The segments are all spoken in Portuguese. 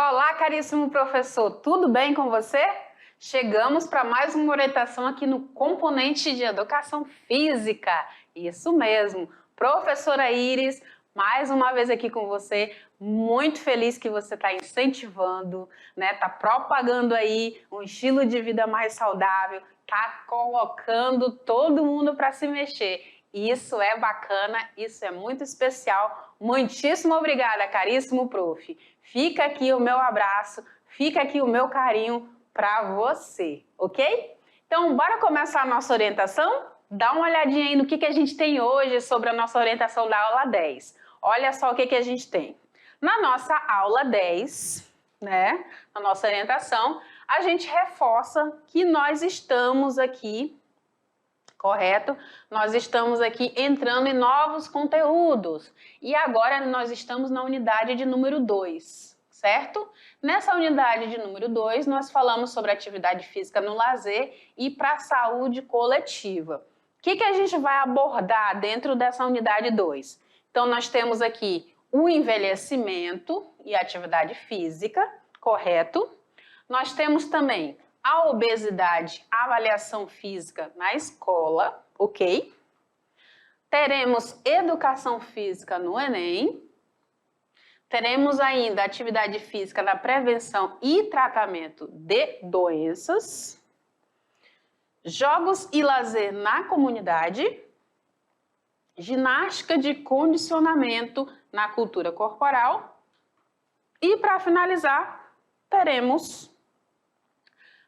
Olá, caríssimo professor, tudo bem com você? Chegamos para mais uma orientação aqui no componente de educação física. Isso mesmo, professora Iris, mais uma vez aqui com você, muito feliz que você está incentivando, né? Está propagando aí um estilo de vida mais saudável, está colocando todo mundo para se mexer. Isso é bacana, isso é muito especial. Muitíssimo obrigada, caríssimo prof. Fica aqui o meu abraço, fica aqui o meu carinho para você, ok? Então, bora começar a nossa orientação? Dá uma olhadinha aí no que a gente tem hoje sobre a nossa orientação da aula 10. Olha só o que a gente tem. Na nossa aula 10, né, na nossa orientação, a gente reforça que nós estamos aqui, correto? Nós estamos aqui entrando em novos conteúdos e agora nós estamos na unidade de número 2, certo? Nessa unidade de número 2, nós falamos sobre atividade física no lazer e para a saúde coletiva. O que a gente vai abordar dentro dessa unidade 2? Então, nós temos aqui o envelhecimento e a atividade física, correto? Nós temos também a obesidade, a avaliação física na escola, ok? Teremos educação física no Enem. Teremos ainda atividade física na prevenção e tratamento de doenças. Jogos e lazer na comunidade. Ginástica de condicionamento na cultura corporal. E para finalizar, teremos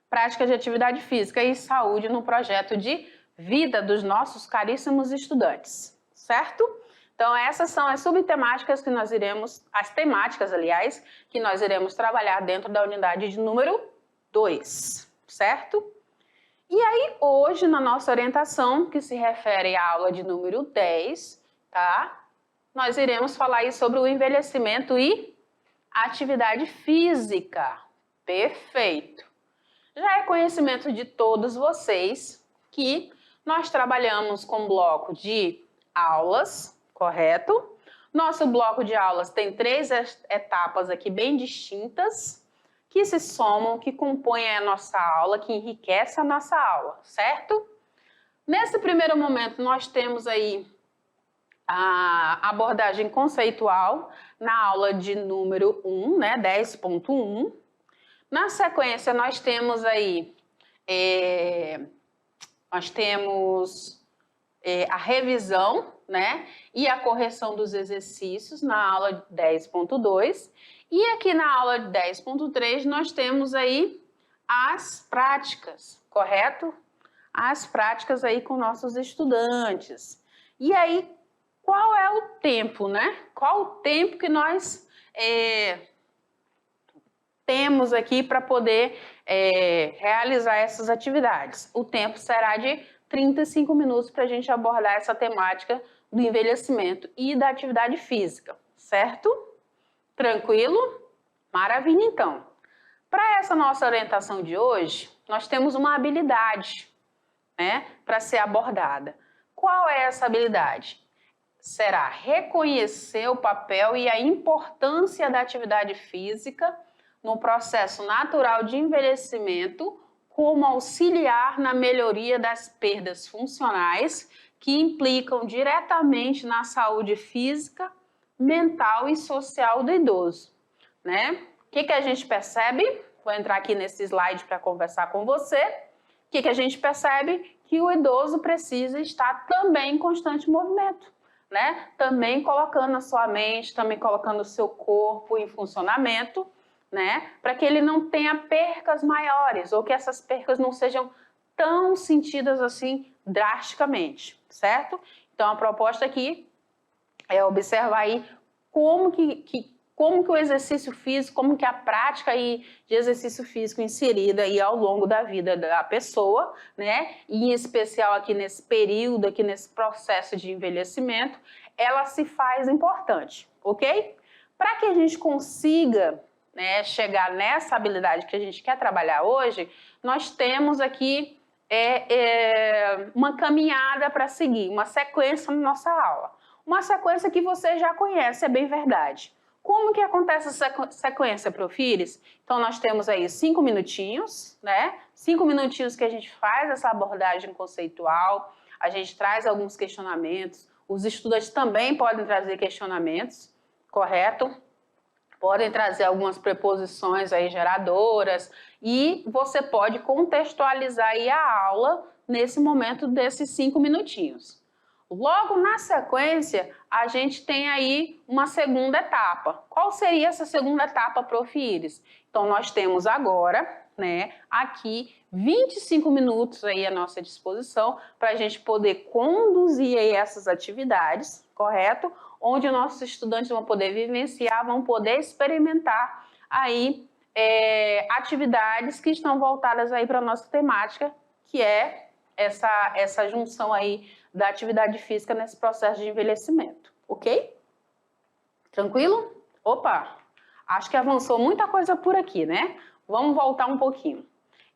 prática de atividade física e saúde no projeto de vida dos nossos caríssimos estudantes, certo? Então essas são as subtemáticas que nós iremos, as temáticas, aliás, que nós iremos trabalhar dentro da unidade de número 2, certo? E aí hoje na nossa orientação, que se refere à aula de número 10, tá? Nós iremos falar aí sobre o envelhecimento e atividade física. Perfeito! Já é conhecimento de todos vocês que nós trabalhamos com bloco de aulas, correto? Nosso bloco de aulas tem 3 etapas aqui bem distintas, que se somam, que compõem a nossa aula, que enriquecem a nossa aula, certo? Nesse primeiro momento, nós temos aí a abordagem conceitual na aula de número 1, né, 10.1. Na sequência, nós temos aí, a revisão, né, e a correção dos exercícios na aula 10.2. E aqui na aula 10.3 nós temos aí as práticas, correto? As práticas aí com nossos estudantes. E aí, qual é o tempo, né? Qual o tempo que nós temos aqui para poder realizar essas atividades? O tempo será de 35 minutos para a gente abordar essa temática do envelhecimento e da atividade física, certo? Tranquilo? Maravilha, então. Para essa nossa orientação de hoje, nós temos uma habilidade, né, para ser abordada. Qual é essa habilidade? Será reconhecer o papel e a importância da atividade física no processo natural de envelhecimento, como auxiliar na melhoria das perdas funcionais que implicam diretamente na saúde física, mental e social do idoso, né? O que a gente percebe? Vou entrar aqui nesse slide para conversar com você. O que a gente percebe? Que o idoso precisa estar também em constante movimento, né? Também colocando a sua mente, também colocando o seu corpo em funcionamento, né? Para que ele não tenha percas maiores ou que essas percas não sejam tão sentidas assim drasticamente, certo? Então a proposta aqui é observar aí como que o exercício físico, como que a prática aí de exercício físico inserida aí ao longo da vida da pessoa, né? E em especial aqui nesse período, aqui nesse processo de envelhecimento, ela se faz importante, ok? Para que a gente consiga, né, chegar nessa habilidade que a gente quer trabalhar hoje, nós temos aqui uma caminhada para seguir, uma sequência na nossa aula. Uma sequência que você já conhece, é bem verdade. Como que acontece essa sequência, Profires? Então, nós temos aí 5 minutinhos, né? 5 minutinhos que a gente faz essa abordagem conceitual, a gente traz alguns questionamentos, os estudantes também podem trazer questionamentos, correto? Podem trazer algumas preposições aí geradoras e você pode contextualizar aí a aula nesse momento desses 5 minutinhos. Logo na sequência, a gente tem aí uma segunda etapa. Qual seria essa segunda etapa, Profires? Então, nós temos agora, né, aqui 25 minutos aí à nossa disposição para a gente poder conduzir aí essas atividades, correto? Onde nossos estudantes vão poder vivenciar, vão poder experimentar aí atividades que estão voltadas aí para a nossa temática, que é essa junção aí da atividade física nesse processo de envelhecimento, ok? Tranquilo? Opa, acho que avançou muita coisa por aqui, né? Vamos voltar um pouquinho.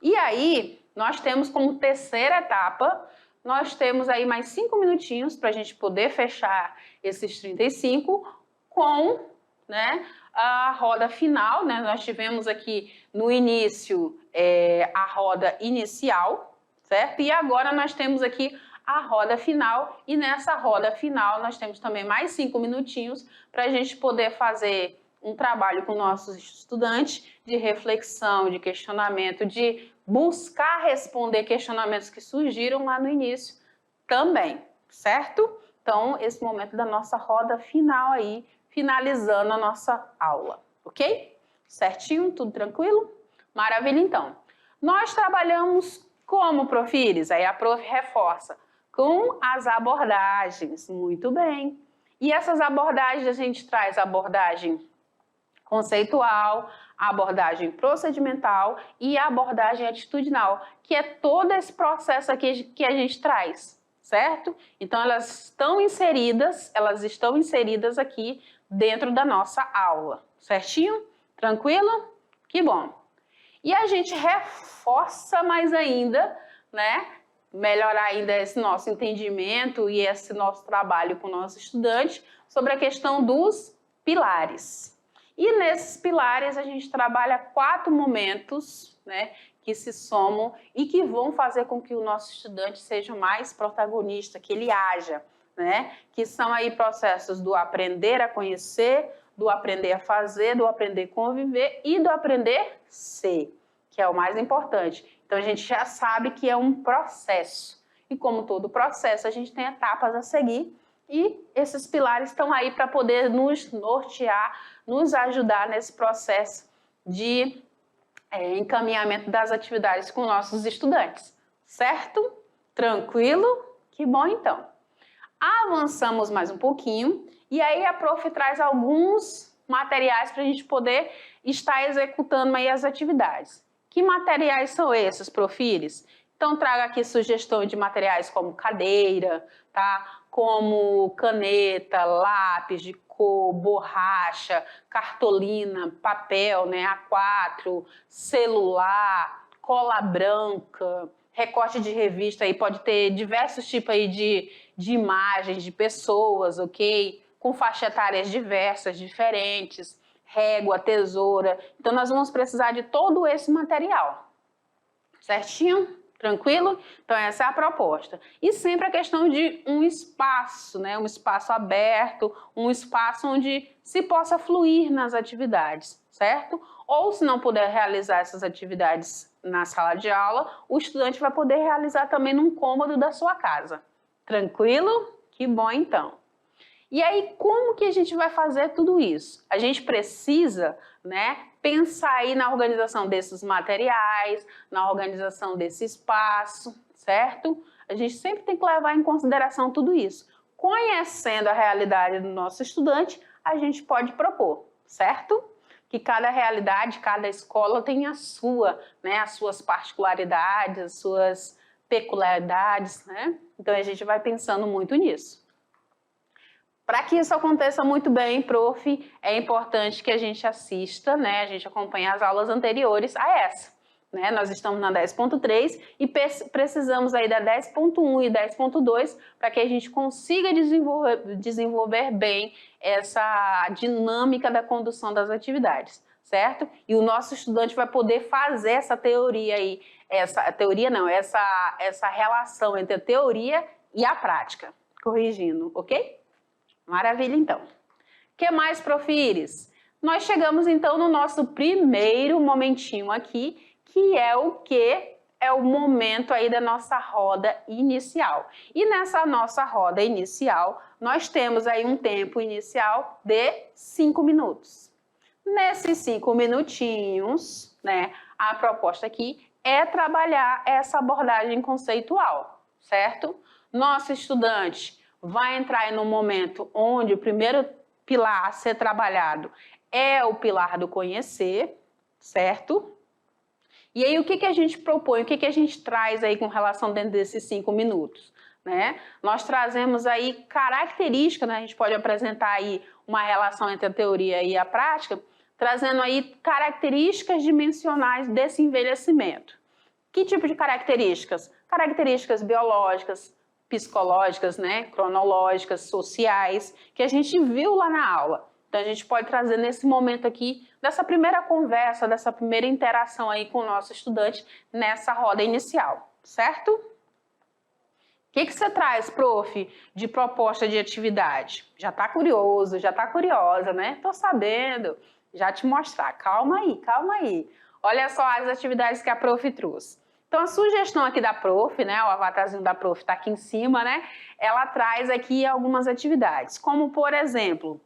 E aí, nós temos como terceira etapa, nós temos aí mais 5 minutinhos para a gente poder fechar esses 35 com, né, a roda final, né? Nós tivemos aqui no início a roda inicial, certo? E agora nós temos aqui a roda final, e nessa roda final nós temos também mais 5 minutinhos para a gente poder fazer um trabalho com nossos estudantes de reflexão, de questionamento, de buscar responder questionamentos que surgiram lá no início também, certo? Então, esse momento da nossa roda final aí, finalizando a nossa aula, ok? Certinho? Tudo tranquilo? Maravilha, então. Nós trabalhamos como, Profires? Aí a prof reforça. Com as abordagens, muito bem. E essas abordagens, a gente traz a abordagem conceitual, a abordagem procedimental e a abordagem atitudinal, que é todo esse processo aqui que a gente traz, certo? Então, elas estão inseridas aqui dentro da nossa aula, certinho? Tranquilo? Que bom. E a gente reforça mais ainda, né? Melhorar ainda esse nosso entendimento e esse nosso trabalho com o nosso estudante sobre a questão dos pilares. E nesses pilares a gente trabalha 4 momentos, né, que se somam e que vão fazer com que o nosso estudante seja mais protagonista, que ele haja, né, que são aí processos do aprender a conhecer, do aprender a fazer, do aprender a conviver e do aprender a ser, que é o mais importante. Então, a gente já sabe que é um processo. E como todo processo, a gente tem etapas a seguir. E esses pilares estão aí para poder nos nortear, nos ajudar nesse processo de encaminhamento das atividades com nossos estudantes. Certo? Tranquilo? Que bom, então. Avançamos mais um pouquinho. E aí a prof traz alguns materiais para a gente poder estar executando aí as atividades. Que materiais são esses, Profires? Então, trago aqui sugestão de materiais como cadeira, tá? Como caneta, lápis de cor, borracha, cartolina, papel, né? A4, celular, cola branca, recorte de revista, aí pode ter diversos tipos aí de imagens de pessoas, ok? Com faixa etárias diversas, diferentes, régua, tesoura. Então, nós vamos precisar de todo esse material. Certinho? Tranquilo? Então, essa é a proposta. E sempre a questão de um espaço, né? Um espaço aberto, um espaço onde se possa fluir nas atividades, certo? Ou, se não puder realizar essas atividades na sala de aula, o estudante vai poder realizar também num cômodo da sua casa. Tranquilo? Que bom, então. E aí, como que a gente vai fazer tudo isso? A gente precisa, né, pensar aí na organização desses materiais, na organização desse espaço, certo? A gente sempre tem que levar em consideração tudo isso. Conhecendo a realidade do nosso estudante, a gente pode propor, certo? Que cada realidade, cada escola tem a sua, né, as suas particularidades, as suas peculiaridades, né? Então, a gente vai pensando muito nisso. Para que isso aconteça muito bem, prof, é importante que a gente assista, né, a gente acompanhe as aulas anteriores a essa, né? Nós estamos na 10.3 e precisamos aí da 10.1 e 10.2 para que a gente consiga desenvolver bem essa dinâmica da condução das atividades, certo? E o nosso estudante vai poder fazer essa teoria aí, essa relação entre a teoria e a prática, corrigindo, ok? Maravilha, então. O que mais, Profires? Nós chegamos, então, no nosso primeiro momentinho aqui, que é o quê? É o momento aí da nossa roda inicial. E nessa nossa roda inicial, nós temos aí um tempo inicial de 5 minutos. Nesses 5 minutinhos, né, a proposta aqui é trabalhar essa abordagem conceitual, certo? Nosso estudante vai entrar em um momento onde o primeiro pilar a ser trabalhado é o pilar do conhecer, certo? E aí o que a gente propõe, o que a gente traz aí com relação dentro desses 5 minutos? Né? Nós trazemos aí características, né? A gente pode apresentar aí uma relação entre a teoria e a prática, trazendo aí características dimensionais desse envelhecimento. Que tipo de características? Características biológicas, psicológicas, né? Cronológicas, sociais, que a gente viu lá na aula. Então, a gente pode trazer nesse momento aqui, dessa primeira conversa, dessa primeira interação aí com o nosso estudante nessa roda inicial, certo? O que você traz, prof, de proposta de atividade? Já está curioso, já está curiosa, né? Tô sabendo, já te mostrar. Calma aí, calma aí. Olha só as atividades que a prof trouxe. Então, a sugestão aqui da prof, né? O avatarzinho da prof está aqui em cima, né? Ela traz aqui algumas atividades, como, por exemplo,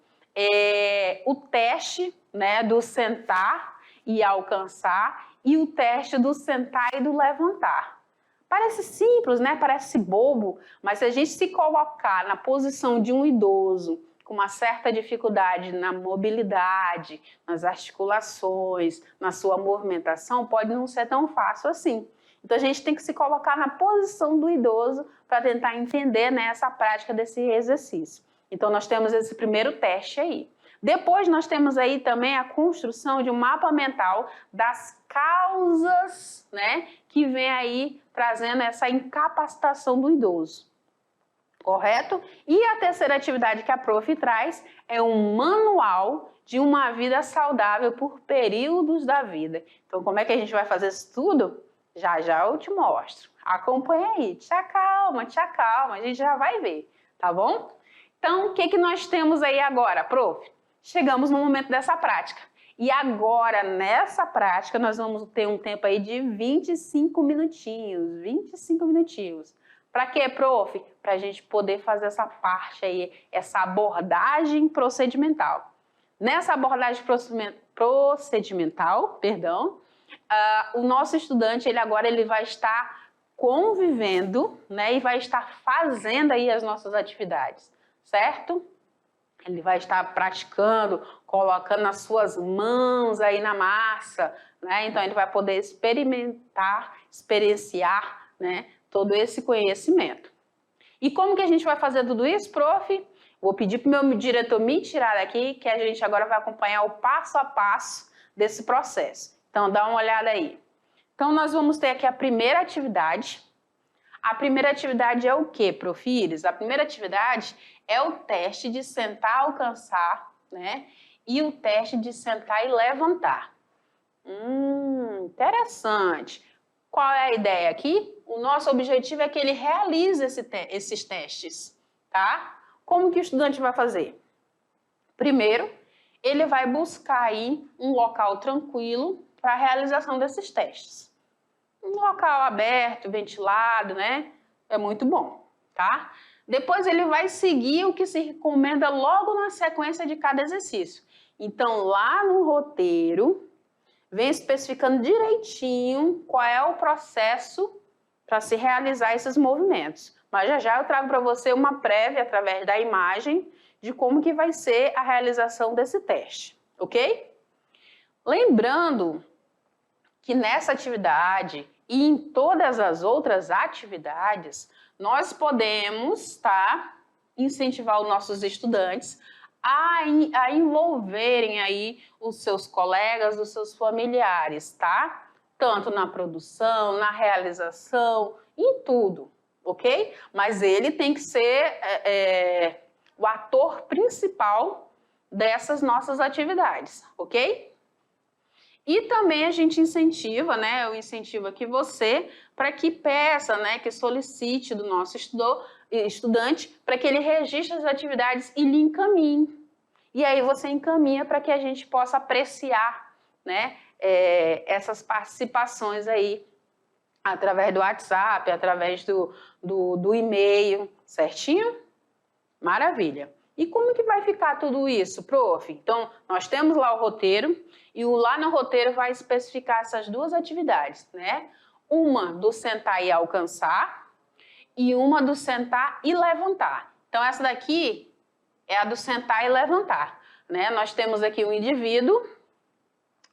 o teste, né, do sentar e alcançar e o teste do sentar e do levantar. Parece simples, né? Parece bobo, mas se a gente se colocar na posição de um idoso com uma certa dificuldade na mobilidade, nas articulações, na sua movimentação, pode não ser tão fácil assim. Então a gente tem que se colocar na posição do idoso para tentar entender, né, essa prática desse exercício. Então, nós temos esse primeiro teste aí. Depois, nós temos aí também a construção de um mapa mental das causas, né, que vem aí trazendo essa incapacitação do idoso. Correto? E a terceira atividade que a prof traz é um manual de uma vida saudável por períodos da vida. Então, como é que a gente vai fazer isso tudo? Já já eu te mostro. Acompanha aí. Te acalma, a gente já vai ver, tá bom? Então, o que nós temos aí agora, prof? Chegamos no momento dessa prática. E agora, nessa prática, nós vamos ter um tempo aí de 25 minutinhos. 25 minutinhos. Para quê, prof? Para a gente poder fazer essa parte aí, essa abordagem procedimental. Nessa abordagem procedimental, o nosso estudante, ele vai estar convivendo, né, e vai estar fazendo aí as nossas atividades. Certo? Ele vai estar praticando, colocando as suas mãos aí na massa, né? Então, ele vai poder experienciar, né, todo esse conhecimento. E como que a gente vai fazer tudo isso, prof? Vou pedir para o meu diretor me tirar daqui, que a gente agora vai acompanhar o passo a passo desse processo. Então, dá uma olhada aí. Então, nós vamos ter aqui a primeira atividade. A primeira atividade é o quê, Profires? A primeira atividade é o teste de sentar, alcançar, né? E o teste de sentar e levantar. Interessante. Qual é a ideia aqui? O nosso objetivo é que ele realize esses testes, tá? Como que o estudante vai fazer? Primeiro, ele vai buscar aí um local tranquilo para a realização desses testes. Um local aberto, ventilado, né? É muito bom, tá? Depois ele vai seguir o que se recomenda logo na sequência de cada exercício. Então, lá no roteiro, vem especificando direitinho qual é o processo para se realizar esses movimentos. Mas já já eu trago para você uma prévia através da imagem de como que vai ser a realização desse teste, ok? Lembrando que nessa atividade e em todas as outras atividades, nós podemos, tá, incentivar os nossos estudantes a envolverem aí os seus colegas, os seus familiares, tá? tanto na produção, na realização, em tudo, ok? Mas ele tem que ser o ator principal dessas nossas atividades, ok? E também a gente incentiva, né? Eu incentivo aqui você para que peça, né? Que solicite do nosso estudante para que ele registre as atividades e lhe encaminhe. E aí você encaminha para que a gente possa apreciar, né? Essas participações aí através do WhatsApp, através do e-mail, certinho? Maravilha. E como que vai ficar tudo isso, prof? Então, nós temos lá o roteiro e lá no roteiro vai especificar essas duas atividades, né? Uma do sentar e alcançar e uma do sentar e levantar. Então, essa daqui é a do sentar e levantar, né? Nós temos aqui o indivíduo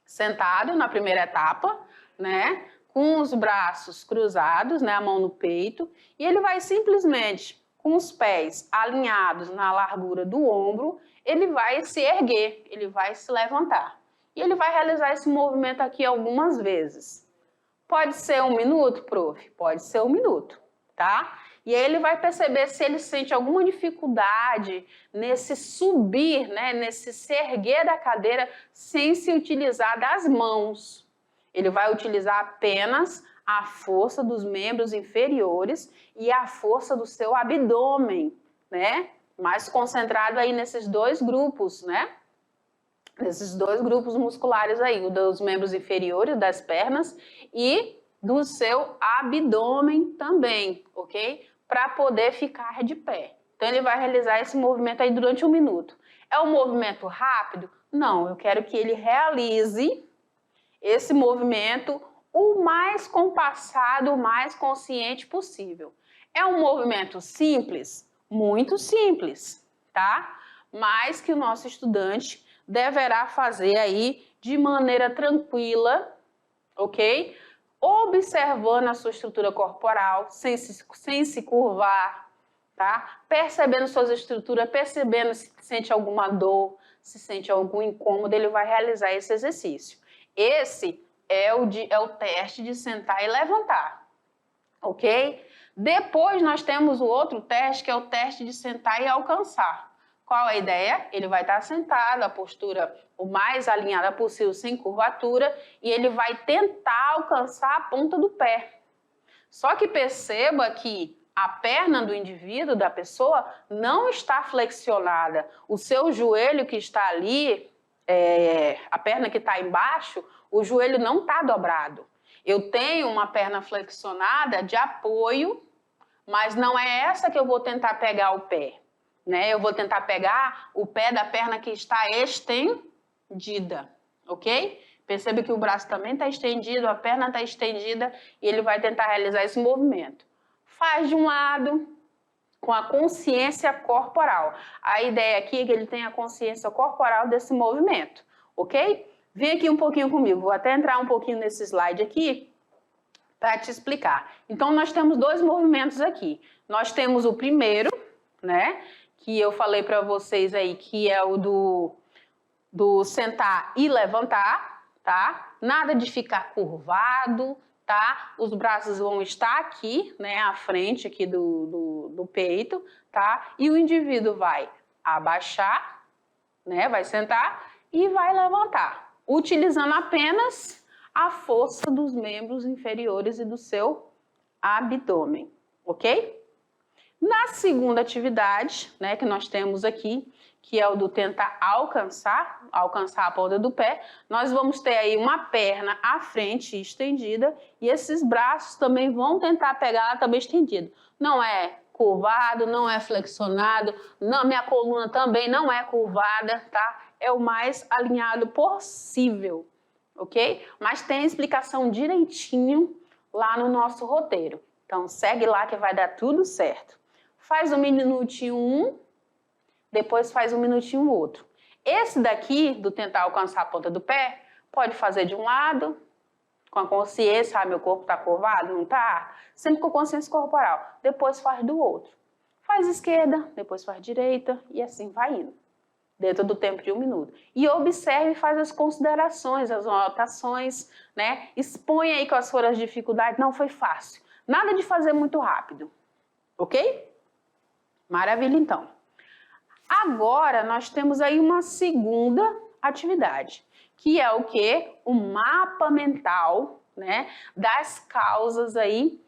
sentado na primeira etapa, né? Com os braços cruzados, né? A mão no peito, e ele vai simplesmente com os pés alinhados na largura do ombro, ele vai se erguer, ele vai se levantar. E ele vai realizar esse movimento aqui algumas vezes. Pode ser 1 minuto, prof? Pode ser 1 minuto, tá? E aí ele vai perceber se ele sente alguma dificuldade nesse subir, né? Nesse se erguer da cadeira sem se utilizar das mãos. Ele vai utilizar apenas a força dos membros inferiores e a força do seu abdômen, né? Mais concentrado aí nesses dois grupos, né? Nesses dois grupos musculares aí, o dos membros inferiores das pernas e do seu abdômen também, ok? Para poder ficar de pé. Então ele vai realizar esse movimento aí durante 1 minuto. É um movimento rápido? Não, eu quero que ele realize esse movimento o mais compassado, o mais consciente possível. É um movimento simples? Muito simples, tá? Mas que o nosso estudante deverá fazer aí de maneira tranquila, ok? Observando a sua estrutura corporal, sem se curvar, tá? Percebendo suas estruturas, percebendo se sente alguma dor, se sente algum incômodo, ele vai realizar esse exercício. Esse é o teste de sentar e levantar, ok? Depois nós temos o outro teste, que é o teste de sentar e alcançar. Qual a ideia? Ele vai estar sentado, a postura o mais alinhada possível, sem curvatura, e ele vai tentar alcançar a ponta do pé. Só que perceba que a perna do indivíduo, da pessoa, não está flexionada. O seu joelho que está ali, a perna que está embaixo, o joelho não está dobrado. Eu tenho uma perna flexionada de apoio, mas não é essa que eu vou tentar pegar o pé, né? Eu vou tentar pegar o pé da perna que está estendida, ok? Percebe que o braço também está estendido, a perna está estendida e ele vai tentar realizar esse movimento. Faz de um lado, com a consciência corporal. A ideia aqui é que ele tenha a consciência corporal desse movimento, ok? Vem aqui um pouquinho comigo, vou até entrar um pouquinho nesse slide aqui para te explicar. Então, nós temos dois movimentos aqui. Nós temos o primeiro, né, que eu falei para vocês aí, que é o do sentar e levantar, tá? Nada de ficar curvado, tá? Os braços vão estar aqui, né, à frente aqui do peito, tá? E o indivíduo vai abaixar, né, vai sentar e vai levantar, utilizando apenas a força dos membros inferiores e do seu abdômen, ok? Na segunda atividade, né, que nós temos aqui, que é o do tentar alcançar a ponta do pé, nós vamos ter aí uma perna à frente estendida e esses braços também vão tentar pegar ela também estendida. Não é curvado, não é flexionado, não, minha coluna também não é curvada, tá? É o mais alinhado possível, ok? Mas tem a explicação direitinho lá no nosso roteiro. Então segue lá que vai dar tudo certo. Faz 1 minutinho um, depois faz 1 minutinho o outro. Esse daqui, do tentar alcançar a ponta do pé, pode fazer de um lado, com a consciência, meu corpo está curvado, não está? Sempre com consciência corporal. Depois faz do outro. Faz esquerda, depois faz direita e assim vai indo. dentro do tempo de 1 minuto. E observe e faz as considerações, as anotações, né? Expõe aí quais foram as dificuldades. Não foi fácil. Nada de fazer muito rápido, ok? Maravilha, então. Agora, nós temos aí uma segunda atividade, que é o quê? O mapa mental, né, das causas aí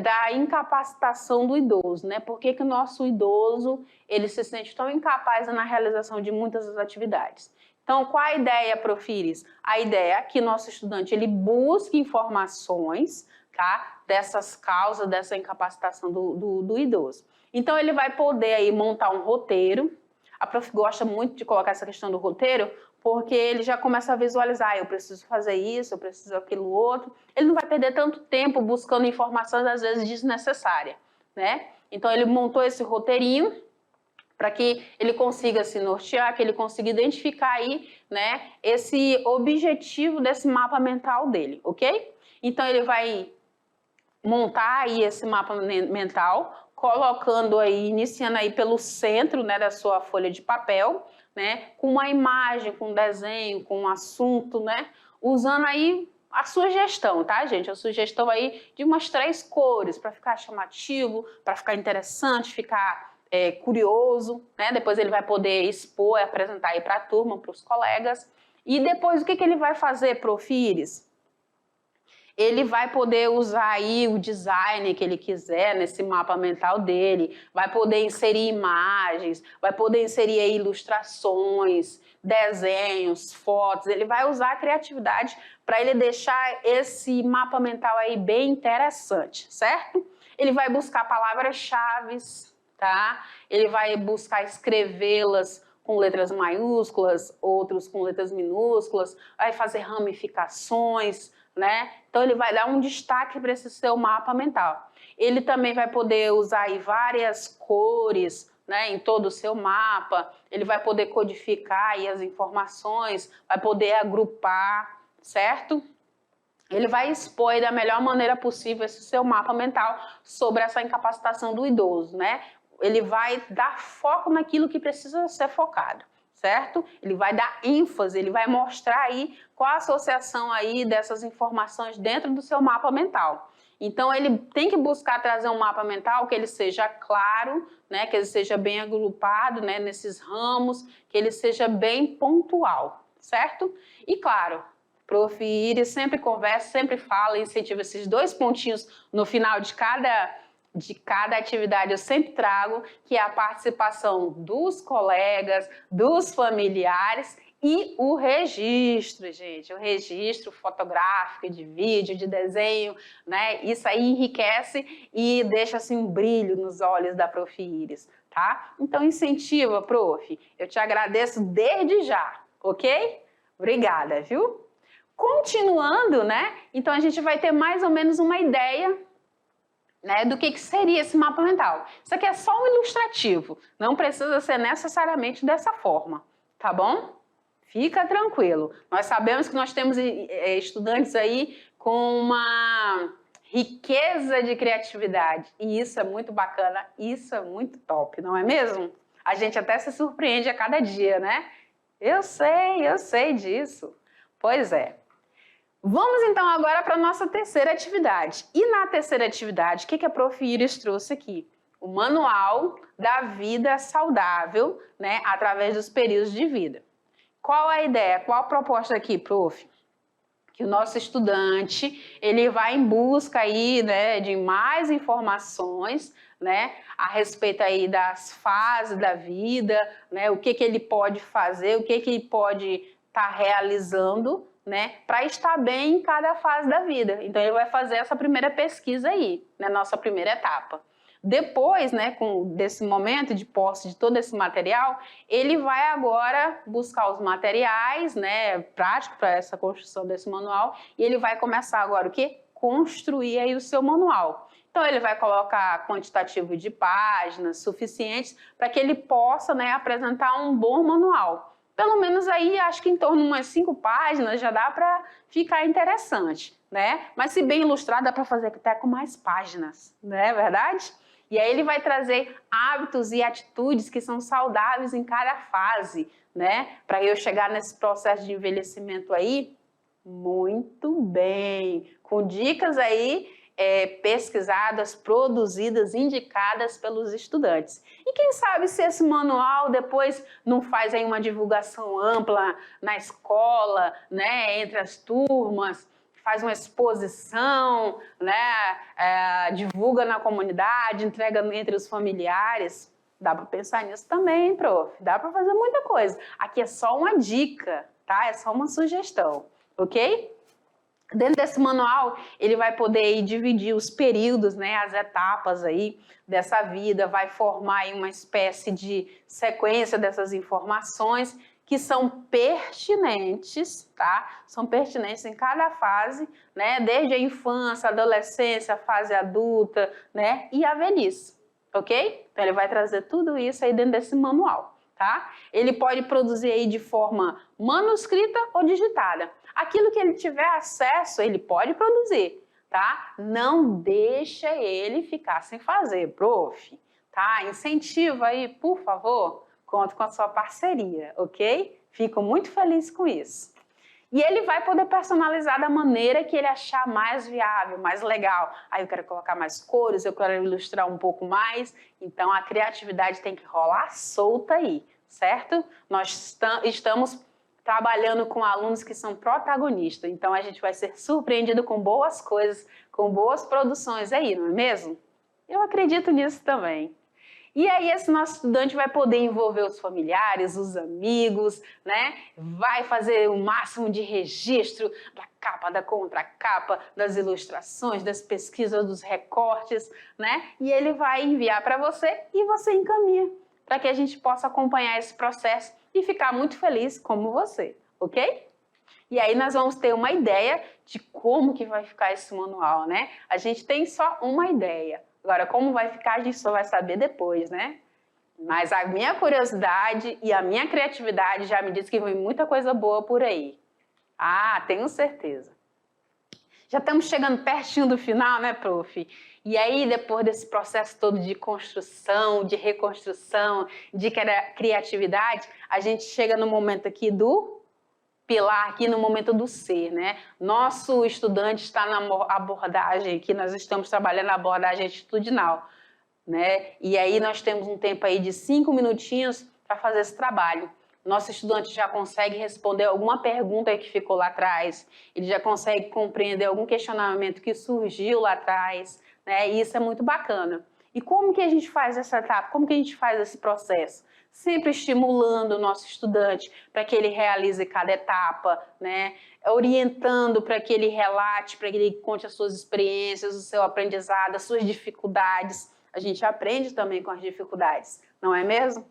da incapacitação do idoso, né? Por que que o nosso idoso, ele se sente tão incapaz na realização de muitas das atividades? Então, qual a ideia, Profires? A ideia é que nosso estudante, ele busque informações, tá? Dessas causas, dessa incapacitação do idoso. Então, ele vai poder aí montar um roteiro. A prof gosta muito de colocar essa questão do roteiro, porque ele já começa a visualizar, eu preciso fazer isso, eu preciso aquilo outro. Ele não vai perder tanto tempo buscando informações, às vezes, desnecessárias, né? Então, ele montou esse roteirinho para que ele consiga se nortear, que ele consiga identificar aí, né, esse objetivo desse mapa mental dele, ok? Então, ele vai montar aí esse mapa mental, colocando aí, iniciando aí pelo centro, né, da sua folha de papel, né, com uma imagem, com um desenho, com um assunto, né, usando aí a sugestão, tá, gente? A sugestão aí de umas 3 cores, para ficar chamativo, para ficar interessante, ficar curioso, né? Depois ele vai poder expor e apresentar aí para a turma, para os colegas. E depois o que ele vai fazer, Profires? Ele vai poder usar aí o design que ele quiser nesse mapa mental dele, vai poder inserir imagens, vai poder inserir aí ilustrações, desenhos, fotos, ele vai usar a criatividade para ele deixar esse mapa mental aí bem interessante, certo? Ele vai buscar palavras-chave, tá? Ele vai buscar escrevê-las com letras maiúsculas, outros com letras minúsculas, vai fazer ramificações, né? Então ele vai dar um destaque para esse seu mapa mental. Ele também vai poder usar aí várias cores, né, em todo o seu mapa. Ele vai poder codificar aí as informações, vai poder agrupar, certo? Ele vai expor aí da melhor maneira possível esse seu mapa mental sobre essa incapacitação do idoso, né? Ele vai dar foco naquilo que precisa ser focado, certo? Ele vai dar ênfase, ele vai mostrar aí qual a associação aí dessas informações dentro do seu mapa mental. Então, ele tem que buscar trazer um mapa mental que ele seja claro, né, que ele seja bem agrupado, né, nesses ramos, que ele seja bem pontual, certo? E claro, Prof. Iris sempre conversa, sempre fala, incentiva esses 2 pontinhos no final de cada atividade, eu sempre trago, que é a participação dos colegas, dos familiares e o registro, gente, o registro fotográfico, de vídeo, de desenho, né? Isso aí enriquece e deixa assim um brilho nos olhos da Prof. Iris, tá? Então incentiva, Prof. Eu te agradeço desde já, ok? Obrigada, viu? Continuando, né? Então a gente vai ter mais ou menos uma ideia, né, do que seria esse mapa mental. Isso aqui é só um ilustrativo, não precisa ser necessariamente dessa forma, tá bom? Fica tranquilo. Nós sabemos que nós temos estudantes aí com uma riqueza de criatividade e isso é muito bacana, isso é muito top, não é mesmo? A gente até se surpreende a cada dia, né? Eu sei disso. Pois é. Vamos então agora para a nossa terceira atividade. E na terceira atividade, o que a Prof. Iris trouxe aqui? O manual da vida saudável, né, através dos períodos de vida. Qual a ideia? Qual a proposta aqui, Prof? Que o nosso estudante, ele vai em busca aí, né, de mais informações, né, a respeito aí das fases da vida, né, o que ele pode fazer, o que ele pode estar realizando, né, para estar bem em cada fase da vida. Então ele vai fazer essa primeira pesquisa aí, na nossa primeira etapa. Depois, né, desse momento de posse de todo esse material, ele vai agora buscar os materiais, né, práticos para essa construção desse manual, e ele vai começar agora o quê? Construir aí o seu manual. Então ele vai colocar quantitativo de páginas suficientes para que ele possa, né, apresentar um bom manual. Pelo menos aí, acho que em torno de umas 5 páginas já dá para ficar interessante, né? Mas se bem ilustrado, dá para fazer até com mais páginas, não é verdade? E aí ele vai trazer hábitos e atitudes que são saudáveis em cada fase, né? Para eu chegar nesse processo de envelhecimento aí, muito bem, com dicas aí pesquisadas, produzidas, indicadas pelos estudantes. E quem sabe se esse manual depois não faz aí uma divulgação ampla na escola, né, entre as turmas, faz uma exposição, né, divulga na comunidade, entrega entre os familiares. Dá para pensar nisso também, prof. Dá para fazer muita coisa. Aqui é só uma dica, tá? É só uma sugestão, ok? Dentro desse manual, ele vai poder aí dividir os períodos, né, as etapas aí dessa vida, vai formar aí uma espécie de sequência dessas informações que são pertinentes, tá? São pertinentes em cada fase, né, desde a infância, a adolescência, a fase adulta, né, e a velhice, ok? Então ele vai trazer tudo isso aí dentro desse manual. Tá? Ele pode produzir aí de forma manuscrita ou digitada. Aquilo que ele tiver acesso, ele pode produzir, tá? Não deixa ele ficar sem fazer, prof. Tá? Incentiva aí, por favor, conto com a sua parceria, ok? Fico muito feliz com isso. E ele vai poder personalizar da maneira que ele achar mais viável, mais legal. Aí eu quero colocar mais cores, eu quero ilustrar um pouco mais. Então a criatividade tem que rolar solta aí, certo? Nós estamos trabalhando com alunos que são protagonistas. Então a gente vai ser surpreendido com boas coisas, com boas produções aí, não é mesmo? Eu acredito nisso também. E aí esse nosso estudante vai poder envolver os familiares, os amigos, né? Vai fazer o máximo de registro da capa, da contracapa, das ilustrações, das pesquisas, dos recortes, né? E ele vai enviar para você e você encaminha para que a gente possa acompanhar esse processo e ficar muito feliz como você, ok? E aí nós vamos ter uma ideia de como que vai ficar esse manual, né? A gente tem só uma ideia. Agora, como vai ficar, a gente só vai saber depois, né? Mas a minha curiosidade e a minha criatividade já me diz que vem muita coisa boa por aí. Ah, tenho certeza. Já estamos chegando pertinho do final, né, prof? E aí, depois desse processo todo de construção, de reconstrução, de criatividade, a gente chega no momento aqui do pilar, aqui no momento do ser, né? Nosso estudante está na abordagem aqui, nós estamos trabalhando na abordagem atitudinal, né? E aí nós temos um tempo aí de 5 minutinhos para fazer esse trabalho. Nosso estudante já consegue responder alguma pergunta aí que ficou lá atrás, ele já consegue compreender algum questionamento que surgiu lá atrás, né? E isso é muito bacana. E como que a gente faz essa etapa? Como que a gente faz esse processo? Sempre estimulando o nosso estudante para que ele realize cada etapa, né? Orientando para que ele relate, para que ele conte as suas experiências, o seu aprendizado, as suas dificuldades. A gente aprende também com as dificuldades, não é mesmo?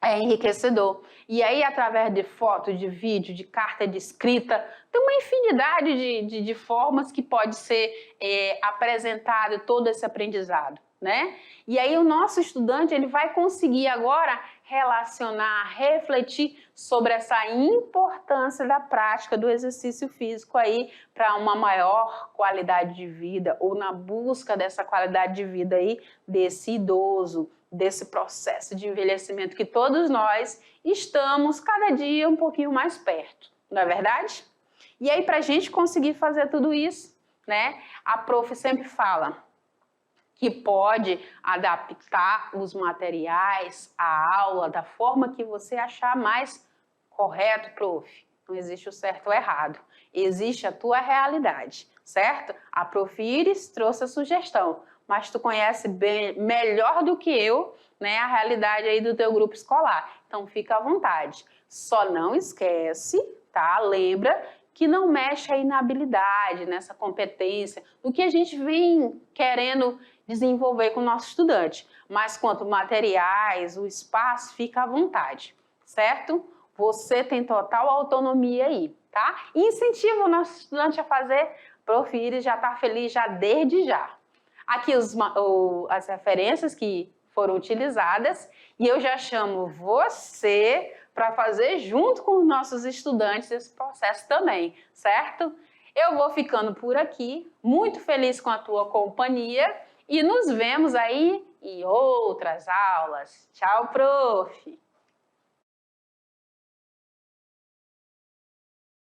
É enriquecedor. E aí, através de foto, de vídeo, de carta de escrita, tem uma infinidade de formas que pode ser apresentado todo esse aprendizado, né? E aí o nosso estudante ele vai conseguir agora relacionar, refletir sobre essa importância da prática do exercício físico aí para uma maior qualidade de vida ou na busca dessa qualidade de vida aí desse idoso, desse processo de envelhecimento que todos nós estamos cada dia um pouquinho mais perto, não é verdade? E aí para a gente conseguir fazer tudo isso, né? A prof sempre fala que pode adaptar os materiais, a aula, da forma que você achar mais correto, prof. Não existe o certo ou errado. Existe a tua realidade, certo? A prof. Iris trouxe a sugestão, mas tu conhece bem, melhor do que eu, né, a realidade aí do teu grupo escolar. Então, fica à vontade. Só não esquece, tá? Lembra que não mexe aí na habilidade, nessa competência, do que a gente vem querendo desenvolver com o nosso estudante. Mas quanto materiais, o espaço, fica à vontade, certo? Você tem total autonomia aí, tá? E incentiva o nosso estudante a fazer, prof. Iris já está feliz já desde já. Aqui as referências que foram utilizadas e eu já chamo você para fazer junto com os nossos estudantes esse processo também, certo? Eu vou ficando por aqui, muito feliz com a tua companhia E nos vemos aí em outras aulas. Tchau, prof!